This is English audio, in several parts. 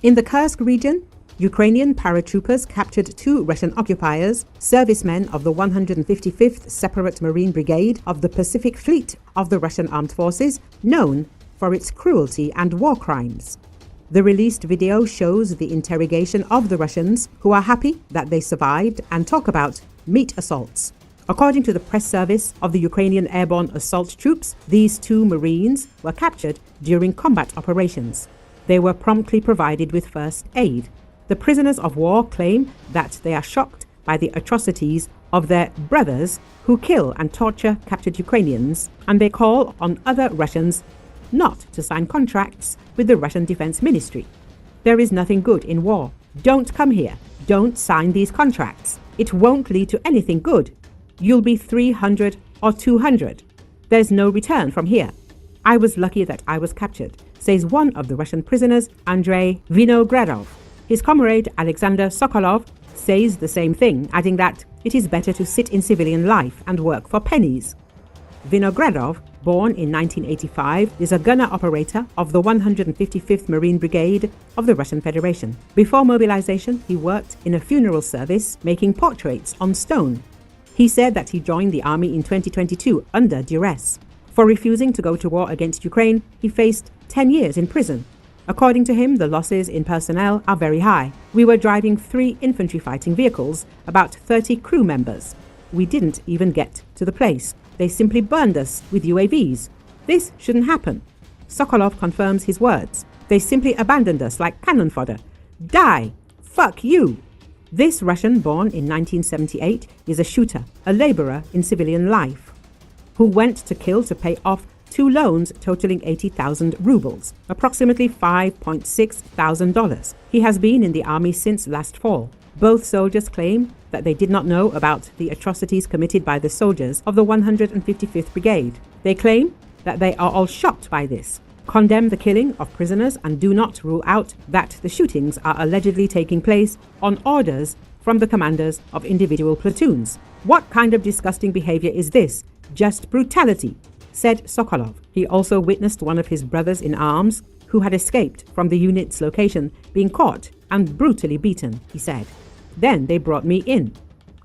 In the Kursk region, Ukrainian paratroopers captured 2 Russian occupiers, servicemen of the 155th Separate Marine Brigade of the Pacific Fleet of the Russian Armed Forces, known for its cruelty and war crimes. The released video shows the interrogation of the Russians, who are happy that they survived and talk about meat assaults. According to the press service of the Ukrainian Airborne Assault Troops, these 2 Marines were captured during combat operations. They were promptly provided with first aid. The prisoners of war claim that they are shocked by the atrocities of their brothers who kill and torture captured Ukrainians, and they call on other Russians not to sign contracts with the Russian Defense Ministry. There is nothing good in war. Don't come here. Don't sign these contracts. It won't lead to anything good. You'll be 300 or 200. There's no return from here. I was lucky that I was captured, says one of the Russian prisoners, Andrei Vinogradov. His comrade Alexander Sokolov says the same thing, adding that it is better to sit in civilian life and work for pennies. Vinogradov, born in 1985, is a gunner operator of the 155th Marine Brigade of the Russian Federation. Before mobilization, he worked in a funeral service making portraits on stone. He said that he joined the army in 2022 under duress. For refusing to go to war against Ukraine, he faced 10 years in prison. According to him, the losses in personnel are very high. We were driving 3 infantry fighting vehicles, about 30 crew members. We didn't even get to the place. They simply burned us with UAVs. This shouldn't happen. Sokolov confirms his words. They simply abandoned us like cannon fodder. Die! Fuck you! This Russian, born in 1978, is a shooter, a laborer in civilian life, who went to kill to pay off 2 loans totaling 80,000 rubles, approximately $5.6 thousand. He has been in the army since last fall. Both soldiers claim that they did not know about the atrocities committed by the soldiers of the 155th Brigade. They claim that they are all shocked by this, condemn the killing of prisoners, and do not rule out that the shootings are allegedly taking place on orders from the commanders of individual platoons. What kind of disgusting behavior is this? Just brutality, said Sokolov. He also witnessed one of his brothers in arms, who had escaped from the unit's location, being caught and brutally beaten, he said. Then they brought me in,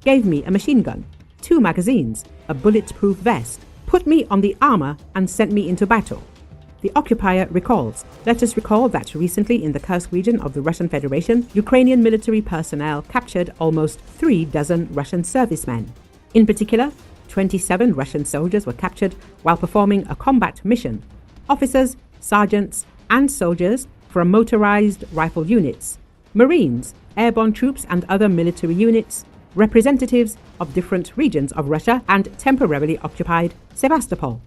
gave me a machine gun, 2 magazines, a bulletproof vest, put me on the armor and sent me into battle. The occupier recalls. Let us recall that recently in the Kursk region of the Russian Federation, Ukrainian military personnel captured almost 3 dozen Russian servicemen. In particular, 27 Russian soldiers were captured while performing a combat mission. Officers, sergeants, and soldiers from motorized rifle units, Marines, airborne troops, and other military units, representatives of different regions of Russia, and temporarily occupied Sevastopol.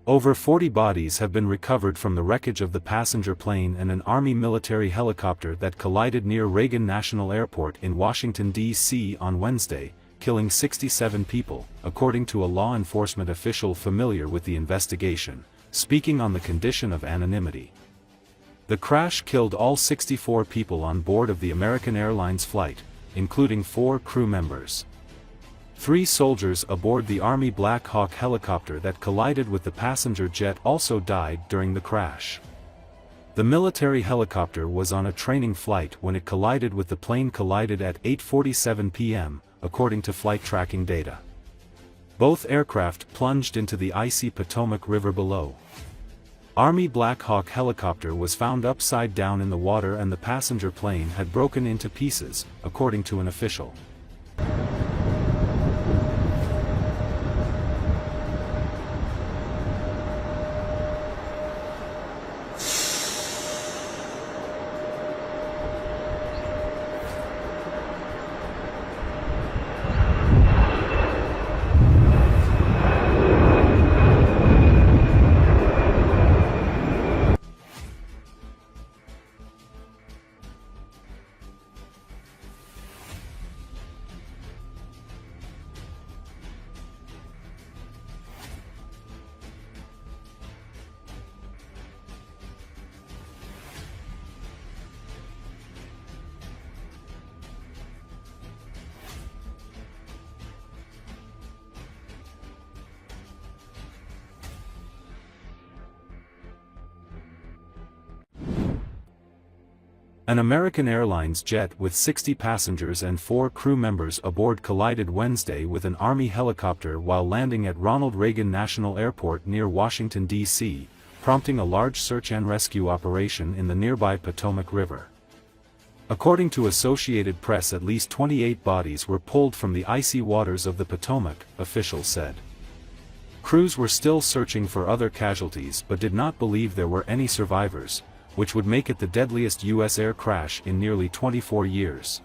Over 40 bodies have been recovered from the wreckage of the passenger plane and an Army military helicopter that collided near Reagan National Airport in Washington, D.C. on Wednesday, killing 67 people, according to a law enforcement official familiar with the investigation, speaking on the condition of anonymity. The crash killed all 64 people on board of the American Airlines flight, including 4 crew members. 3 soldiers aboard the Army Black Hawk helicopter that collided with the passenger jet also died during the crash. The military helicopter was on a training flight when it collided with the plane collided at 8:47 p.m., according to flight tracking data. Both aircraft plunged into the icy Potomac River below. Army Black Hawk helicopter was found upside down in the water and the passenger plane had broken into pieces, according to an official. An American Airlines jet with 60 passengers and 4 crew members aboard collided Wednesday with an Army helicopter while landing at Ronald Reagan National Airport near Washington, D.C., prompting a large search and rescue operation in the nearby Potomac River. According to Associated Press, at least 28 bodies were pulled from the icy waters of the Potomac, officials said. Crews were still searching for other casualties but did not believe there were any survivors, which would make it the deadliest U.S. air crash in nearly 24 years.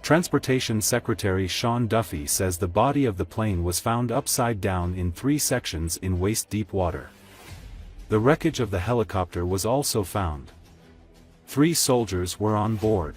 Transportation Secretary Sean Duffy says the body of the plane was found upside down in 3 sections in waist-deep water. The wreckage of the helicopter was also found. 3 soldiers were on board.